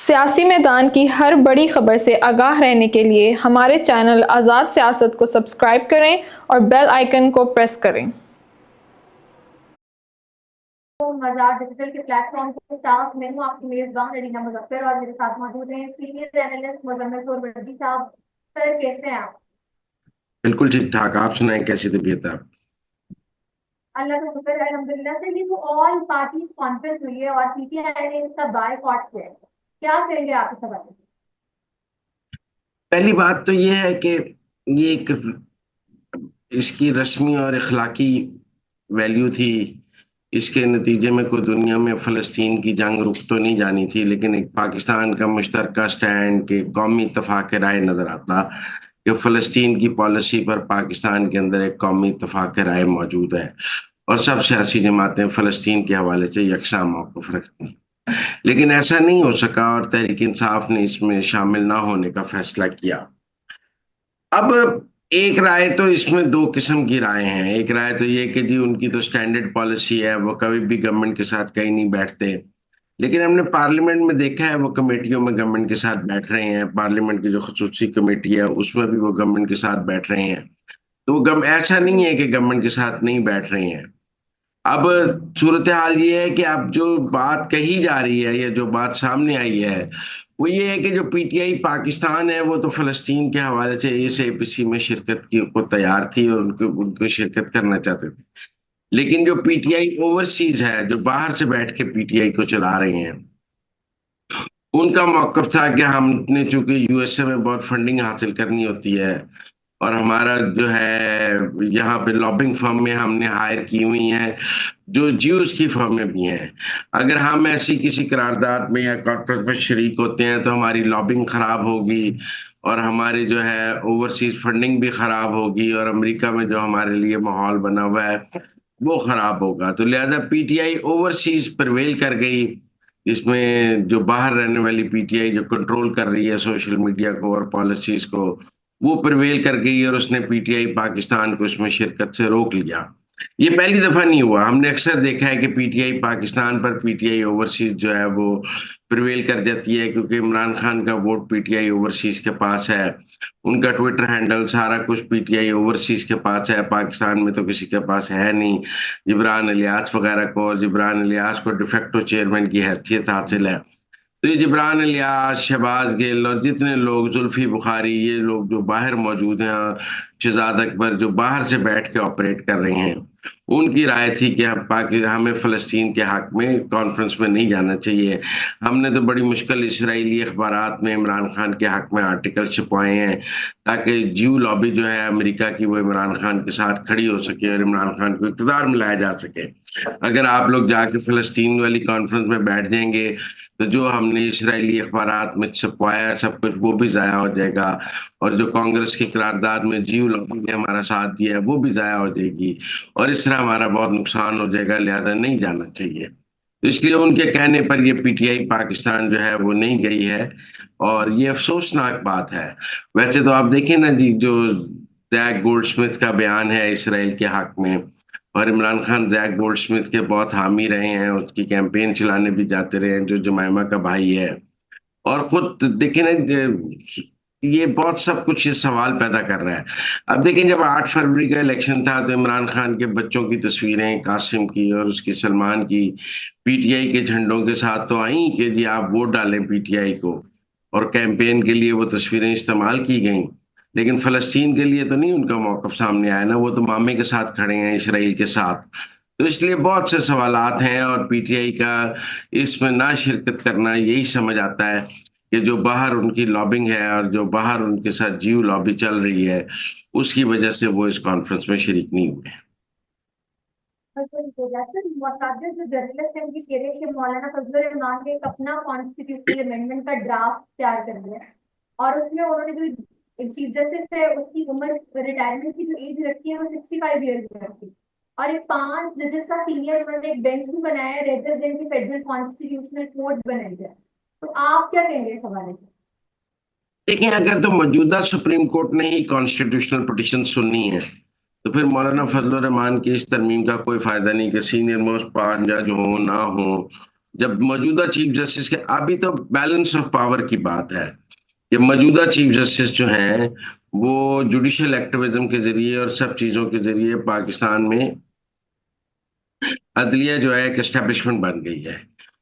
सियासी मैदान की हर बड़ी खबर से आगाह रहने के लिए हमारे चैनल आज़ाद सियासत को सब्सक्राइब करें और बेल आइकन को प्रेस करें। मज़ार डिजिटल के प्लेटफॉर्म के साथ मैं हूं आपकी मेजबान अलीना मुजफ्फर और मेरे साथ मौजूद हैं सीनियर एनालिस्ट मुजम्मिल वर्दी साहब। सर, कैसे हैं आप? बिल्कुल ठीक ठाक। आप सुनाएं, कैसी तबीयत है आप? अल्लाह का शुक्र है, अल्हम्दुलिल्लाह। से ये जो ऑल पार्टीज कॉन्फ्रेंस हुई है और पीटीआई ने इसका बायकॉट किया है, क्या कहेंगे आप इस हवाले से? पहली बात तो ये है कि ये एक इसकी रस्मी और इखलाकी वैल्यू थी। इसके नतीजे में कोई दुनिया में फ़लस्तीन की जंग रुक तो नहीं जानी थी, लेकिन एक पाकिस्तान का मुश्तरका स्टैंड के कौमी इत्तफाक राय नजर आता कि फ़लस्तीन की पॉलिसी पर पाकिस्तान के अंदर एक कौमी इत्तफाक राय मौजूद है और सब सियासी जमातें फ़लस्तीन के हवाले से यकसा मौक़िफ़ रखती हैं। लेकिन ऐसा नहीं हो सका और तहरीक इंसाफ ने इसमें शामिल ना होने का फैसला किया। अब एक राय तो इसमें दो किस्म की राय हैं। एक राय तो ये कि जी उनकी तो स्टैंडर्ड पॉलिसी है, वो कभी भी गवर्नमेंट के साथ कहीं नहीं बैठते। लेकिन हमने पार्लियामेंट में देखा है वो कमेटियों में गवर्नमेंट के साथ बैठ रहे हैं। पार्लियामेंट की जो खसूसी कमेटी है उसमें भी वो गवर्नमेंट के साथ बैठ रहे हैं। तो वो ऐसा नहीं है कि गवर्नमेंट के साथ नहीं बैठ रहे हैं। अब सूरत हाल ये है कि अब जो बात कही जा रही है या जो बात सामने आई है वो ये है कि जो पीटीआई पाकिस्तान है वो तो फलस्तीन के हवाले से इस एपीसी में शिरकत की को तैयार थी और उनको उनको शिरकत करना चाहते थे। लेकिन जो पीटीआई ओवरसीज है, जो बाहर से बैठ के पीटीआई को चला रहे हैं, उनका मौकफ था कि हमने चूंकि यूएसए में बहुत फंडिंग हासिल करनी होती है और हमारा जो है यहाँ पे लॉबिंग फर्म में हमने हायर की हुई हैं जो ज्यूस की फर्में भी हैं। अगर हम ऐसी किसी करारदाद में या कॉर्पोरेट में शरीक होते हैं तो हमारी लॉबिंग खराब होगी और हमारी जो है ओवरसीज फंडिंग भी खराब होगी और अमेरिका में जो हमारे लिए माहौल बना हुआ है वो खराब होगा। तो लिहाजा पीटीआई ओवरसीज प्रिवेल कर गई। इसमें जो बाहर रहने वाली पीटीआई जो कंट्रोल कर रही है सोशल मीडिया को और पॉलिसीज को, वो प्रिवेल कर गई और उसने पीटीआई पाकिस्तान को इसमें शिरकत से रोक लिया। ये पहली दफा नहीं हुआ। हमने अक्सर देखा है कि पीटीआई पाकिस्तान पर पीटीआई ओवरसीज जो है वो प्रिवेल कर जाती है, क्योंकि इमरान खान का वोट पीटीआई ओवरसीज के पास है। उनका ट्विटर हैंडल सारा कुछ पीटीआई ओवरसीज के पास है, पाकिस्तान में तो किसी के पास है नहीं। जिब्रान इलियास वगैरह को, और जिब्रान इलियास को डिफेक्टो चेयरमैन की हैसियत हासिल है। तो ये जिब्रान इलियास, शहबाज गिल और जितने लोग, जुल्फी बुखारी, ये लोग जो बाहर मौजूद हैं, शहजाद अकबर जो बाहर से बैठ के ऑपरेट कर रहे हैं, उनकी राय थी कि हमें फ़लस्तीन के हक में कॉन्फ्रेंस में नहीं जाना चाहिए। हमने तो बड़ी मुश्किल इसराइली अखबारात में इमरान खान के हक में आर्टिकल छपवाए हैं ताकि ज्यू लॉबी जो है अमेरिका की वो इमरान खान के साथ खड़ी हो सके और इमरान खान को इक़्तिदार में लाया जा सके। अगर आप लोग जाके फ़लस्तीन वाली कॉन्फ्रेंस में बैठ जाएंगे तो जो हमने इसराइली अखबारात में छपवाया सब कुछ वो भी जाया हो जाएगा और जो कांग्रेस की करारदाद में जियो लॉबी ने हमारा साथ दिया है वो भी जाया हो जाएगी और इस तरह हमारा बहुत नुकसान हो जाएगा। लिहाजा नहीं जाना चाहिए। तो इसलिए उनके कहने पर ये पीटीआई पाकिस्तान जो है वो नहीं गई है और ये अफसोसनाक बात है। वैसे तो आप देखें ना जी, जो जैक गोल्डस्मिथ का बयान है इसराइल के हक में, और इमरान खान जैक गोल्डस्मिथ के बहुत हामी रहे हैं, उसकी कैंपेन चलाने भी जाते रहे हैं, जो जमाइमा का भाई है। और खुद देखें ना, ये बहुत सब कुछ ये सवाल पैदा कर रहा है। अब देखें, जब 8 फरवरी का इलेक्शन था तो इमरान खान के बच्चों की तस्वीरें, कासिम की और उसकी सलमान की, पीटीआई के झंडों के साथ तो आई कि जी आप वोट डालें पीटीआई को, और कैंपेन के लिए वो तस्वीरें इस्तेमाल की गई। लेकिन फलस्तीन के लिए तो नहीं उनका मौकफ सामने आया ना, वो तो मामे के साथ खड़े हैं, इसराइल के साथ। तो इसलिए बहुत से सवालात हैं और पीटीआई का इसमें ना शिरकत करना यही समझ आता है कि जो बाहर उनकी लॉबिंग है और जो बाहर उनके साथ जियो लॉबी चल रही है उसकी वजह से वो इस कॉन्फ्रेंस में शरीक नहीं हुए। मुतअद्दिद जो जर्नलिस्ट हैं उनकी कह रहे हैं कि मौलाना फजलुर रहमान ने एक अपना कॉन्स्टिट्यूशनल अमेंडमेंट का ड्राफ्ट तैयार कर दिया है और उसमें उन्होंने जो एक चीफ जस्टिस है उसकी उम्र रिटायरमेंट की जो एज रखी है वो 65 ईयर्स रखी, और एक 5 जजेस का सीनियर उन्होंने एक बेंच भी बनाया है रेदर देन की फेडरल कॉन्स्टिट्यूशनल कोर्ट बनाई है। तो आप क्या कहेंगे इस हवाले से? देखिए, अगर तो मौजूदा सुप्रीम कोर्ट ने ही कॉन्स्टिट्यूशनल पिटीशन सुननी है तो फिर मौलाना फजलुर रहमान की इस तरमीम का कोई फायदा नहीं कि सीनियर मोस्ट 5 जज हो ना हो। जब मौजूदा चीफ जस्टिस के, अभी तो बैलेंस ऑफ पावर की बात है, ये मौजूदा चीफ जस्टिस जो हैं वो जुडिशियल एक्टिविज्म के जरिए और सब चीजों के जरिए पाकिस्तान में अदलिया जो है एक एस्टेब्लिशमेंट बन गई है,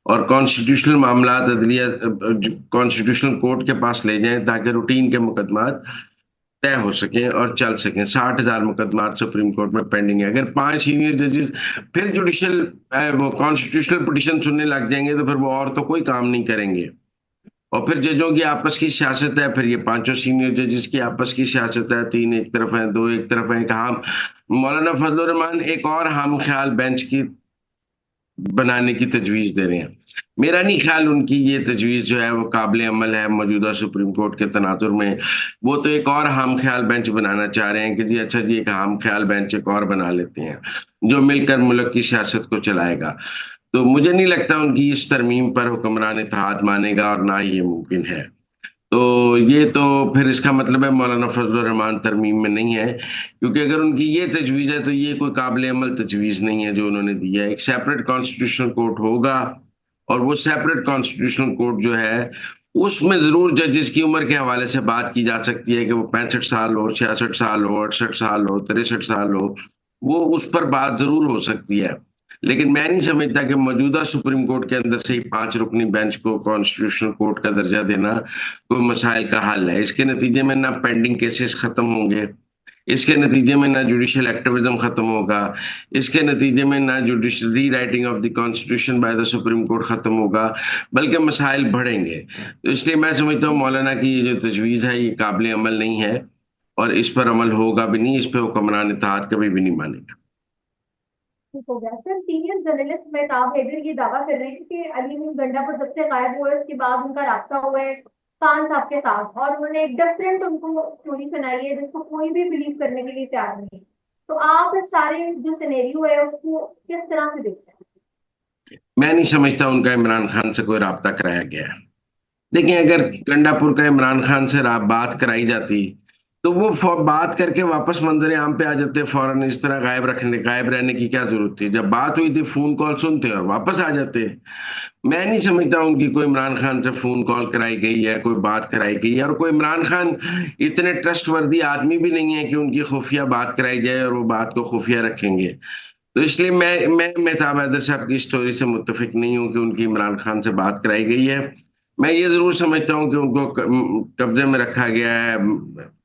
और कॉन्स्टिट्यूशनल मामलात अदलिया कॉन्स्टिट्यूशनल कोर्ट के पास ले जाएं ताकि रूटीन के मुकदमात तय हो सकें और चल सकें। 60,000 मुकदमात सुप्रीम कोर्ट में पेंडिंग है। अगर 5 सीनियर जजेस फिर जुडिशियल वो कॉन्स्टिट्यूशनल पिटीशन सुनने लग जाएंगे तो फिर वो और तो कोई काम नहीं करेंगे। और फिर जजों की आपस की सियासत है, फिर ये 5 सीनियर जजेस की आपस की सियासत है, 3 एक तरफ है, 2 एक तरफ है। हम मौलाना फजलुर रहमान एक और हम ख्याल बेंच की बनाने की तजवीज दे रहे हैं। मेरा नहीं ख्याल उनकी ये तजवीज जो है वो काबिल अमल है मौजूदा सुप्रीम कोर्ट के तनाजुर में। वो तो एक और हम ख्याल बेंच बनाना चाह रहे हैं कि जी अच्छा जी एक हम ख्याल बेंच एक और बना लेते हैं जो मिलकर मुल्क की सियासत को चलाएगा। तो मुझे नहीं लगता उनकी इस तरमीम पर हुक्मरान इत्तेहाद मानेगा, और ना ही ये मुमकिन है। तो ये तो फिर इसका मतलब है मौलाना फजलुर रहमान तरमीम में नहीं है, क्योंकि अगर उनकी ये तजवीज है तो ये कोई काबिल अमल तजवीज नहीं है जो उन्होंने दी है। एक सेपरेट कॉन्स्टिट्यूशनल कोर्ट होगा, और वो सेपरेट कॉन्स्टिट्यूशनल कोर्ट जो है उसमें जरूर जजेस की उम्र के हवाले से बात की जा सकती है कि वो 65 साल हो, 66 साल हो, 68 साल हो, 63 साल हो, वो उस पर बात जरूर हो सकती है। लेकिन मैं नहीं समझता कि मौजूदा सुप्रीम कोर्ट के अंदर से ही 5 रुकनी बेंच को कॉन्स्टिट्यूशनल कोर्ट का दर्जा देना कोई मसाइल का हल है। इसके नतीजे में ना पेंडिंग केसेस खत्म होंगे, इसके नतीजे में ना जुडिशियल एक्टिविज्म खत्म होगा, इसके नतीजे में ना जुडिशियल री writing of the constitution by the supreme court खत्म होगा, बल्कि मसाइल बढ़ेंगे। तो इसलिए मैं समझता हूँ मौलाना की ये जो तजवीज है ये काबिल अमल नहीं है, और इस पर अमल होगा भी नहीं, इस पर हुक्मरान इत्तेहाद कभी भी नहीं मानेगा। ठीक हो गया sir. Senior journalist Mehtab Haider ये दावा कर रहे हैं कि अली मीर गंडापुर जब से गायब हुए उसके बाद उनका रास्ता हुआ है खान साहब के साथ, और उन्होंने एक डिफरेंट उनको स्टोरी सुनाई है जिसको कोई भी बिलीव करने के लिए तैयार नहीं है। तो आप इस सारे जो सिनेरियो है उसको किस तरह से देखते हैं? मैं नहीं समझता उनका इमरान खान से कोई राब्ता कराया गया है। देखिए अगर गंडापुर का इमरान खान से बात कराई जाती तो वो बात करके वापस मंजर आम पे आ जाते फौरन। इस तरह गायब रहने की क्या जरूरत थी? जब बात हुई थी फोन कॉल सुनते और वापस आ जाते। मैं नहीं समझता उनकी कोई इमरान खान से फोन कॉल कराई गई है, कोई बात कराई गई है, और कोई इमरान खान इतने ट्रस्टवर्दी आदमी भी नहीं है कि उनकी खुफिया बात कराई जाए और वो बात को खुफिया रखेंगे। तो इसलिए मैं मेहताब हैदर साहब की स्टोरी से मुत्तफिक नहीं हूं कि उनकी इमरान खान से बात कराई गई है। मैं ये जरूर समझता हूँ कि उनको कब्जे में रखा गया है,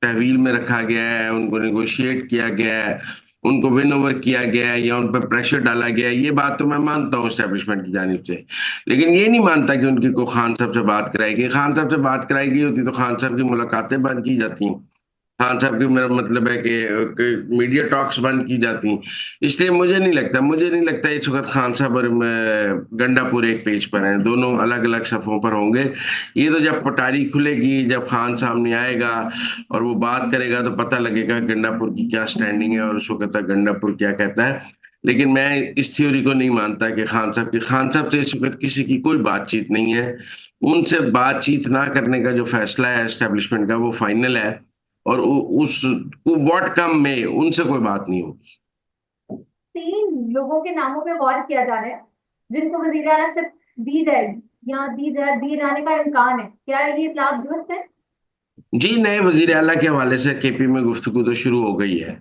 तहवील में रखा गया है, उनको निगोशिएट किया गया है, उनको विन ओवर किया गया है, या उन पर प्रेशर डाला गया है। ये बात तो मैं मानता हूँ एस्टेब्लिशमेंट की जानिब से। लेकिन ये नहीं मानता कि उनकी को खान साहब से बात कराई गई। खान साहब से बात कराई गई होती तो खान साहब की मुलाकातें बंद की जाती। खान साहब की मेरा मतलब है कि मीडिया टॉक्स बंद की जाती। इसलिए मुझे नहीं लगता इस वक्त खान साहब और गंडापुर एक पेज पर हैं, दोनों अलग अलग सफों पर होंगे। ये तो जब पटारी खुलेगी, जब खान सामने आएगा और वो बात करेगा तो पता लगेगा गंडापुर की क्या स्टैंडिंग है और उस वक्त तक गंडापुर क्या कहता है। लेकिन मैं इस थ्योरी को नहीं मानता कि खान साहब से इस वक्त किसी की कोई बातचीत नहीं है। उनसे बातचीत ना करने का जो फैसला है एस्टेब्लिशमेंट का वो फाइनल है, और उस व्हाट कम में उनसे कोई बात नहीं होगी। 3 लोगों के नामों पे गौर किया जा रहा है जिनको वजीर आला से दी जाएगी या दिए जाने का इम्कान है, क्या ये इतलात दुरुस्त है? जी नए वजीर आला के हवाले से केपी में गुफ्तगू तो शुरू हो गई है,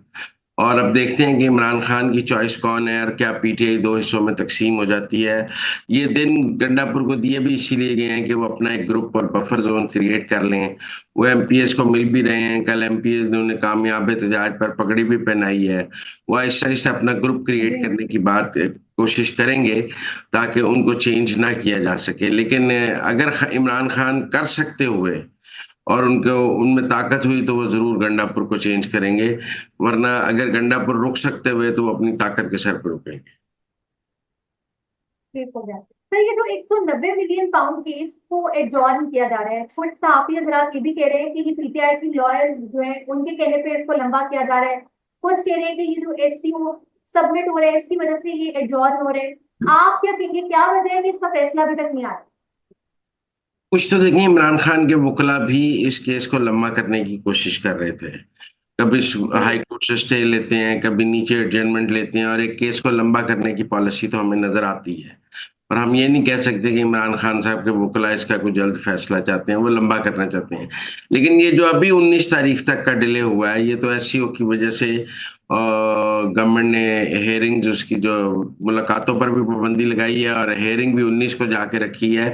और अब देखते हैं कि इमरान खान की चॉइस कौन है, और क्या पीटीआई 2 हिस्सों में तकसीम हो जाती है। ये दिन गंडापुर को दिए भी इसीलिए गए हैं कि वो अपना एक ग्रुप और बफर जोन क्रिएट कर लें। वो एमपीएस को मिल भी रहे हैं, कल एमपीएस ने उन्हें कामयाब एहतजाज पर पगड़ी भी पहनाई है। वो आहिस्ता आहिस्ता अपना ग्रुप क्रिएट करने की बात कोशिश करेंगे ताकि उनको चेंज ना किया जा सके। लेकिन अगर इमरान खान कर सकते हुए और उनको उनमें ताकत हुई तो वो जरूर गंडापुर को चेंज करेंगे, वरना अगर गंडापुर रुक सकते हुए तो वो अपनी ताकत के सर पर रुकेंगे। ठीक हो गया सर। ये जो 190 मिलियन पाउंड केस को एडजॉर्न किया जा रहा है, कुछ सहाफी हजरात ये भी कह रहे हैं कि ये पीटीआई की लॉयर्स जो है उनके कहने पे इसको लंबा किया जा रहा है। कुछ कह रहे हैं कि ये जो एससीओ सबमिट हो रहे हैं इसकी वजह से ये एडजॉर्न हो रहे हैं। आप क्या कहेंगे, क्या वजह है कि इसका फैसला अभी तक नहीं आया? कुछ तो देखिए इमरान खान के वकला भी इस केस को लंबा करने की कोशिश कर रहे थे। कभी हाई कोर्ट से स्टे लेते हैं, कभी नीचे एडजमेंट लेते हैं, और एक केस को लंबा करने की पॉलिसी तो हमें नजर आती है। और हम ये नहीं कह सकते कि इमरान खान साहब के वकला इसका कोई जल्द फैसला चाहते हैं, वो लंबा करना चाहते हैं। लेकिन ये जो अभी 19 तारीख तक का डिले हुआ है, ये तो एससीओ की वजह से गवर्नमेंट ने हेयरिंग्स, उसकी जो मुलाकातों पर भी पाबंदी लगाई है और हेयरिंग भी 19 को जाके रखी है,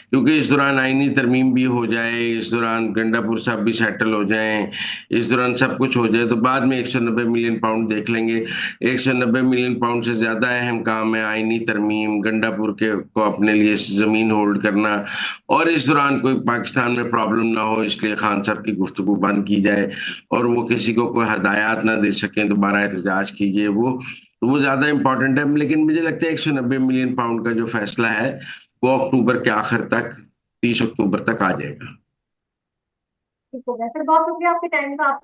क्योंकि इस दौरान आईनी तरमीम भी हो जाए, इस दौरान गंडापुर साहब भी सेटल हो जाएं, इस दौरान सब कुछ हो जाए, तो बाद में 190 मिलियन पाउंड देख लेंगे। 190 मिलियन पाउंड से ज्यादा अहम काम है आईनी तरमीम, गंडापुर के को अपने लिए जमीन होल्ड करना, और इस दौरान कोई पाकिस्तान में प्रॉब्लम ना हो, इसलिए खान साहब की गुफ्तगू बंद की जाए और वो किसी को कोई हदायत ना दे सकें, दोबारा एहतजाज कीजिए, वो ज्यादा इंपॉर्टेंट है। लेकिन मुझे लगता है 190 मिलियन पाउंड का जो फैसला है वो अक्टूबर के आखिर तक, 30 अक्टूबर तक आ जाएगा। ठीक हो गया सर, बहुत शुक्रिया आपके टाइम का। आप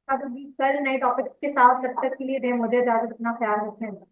कल नए टॉपिक्स के साथ, तब तक के लिए दें मुझे इजाजत, अपना ख्याल रखें।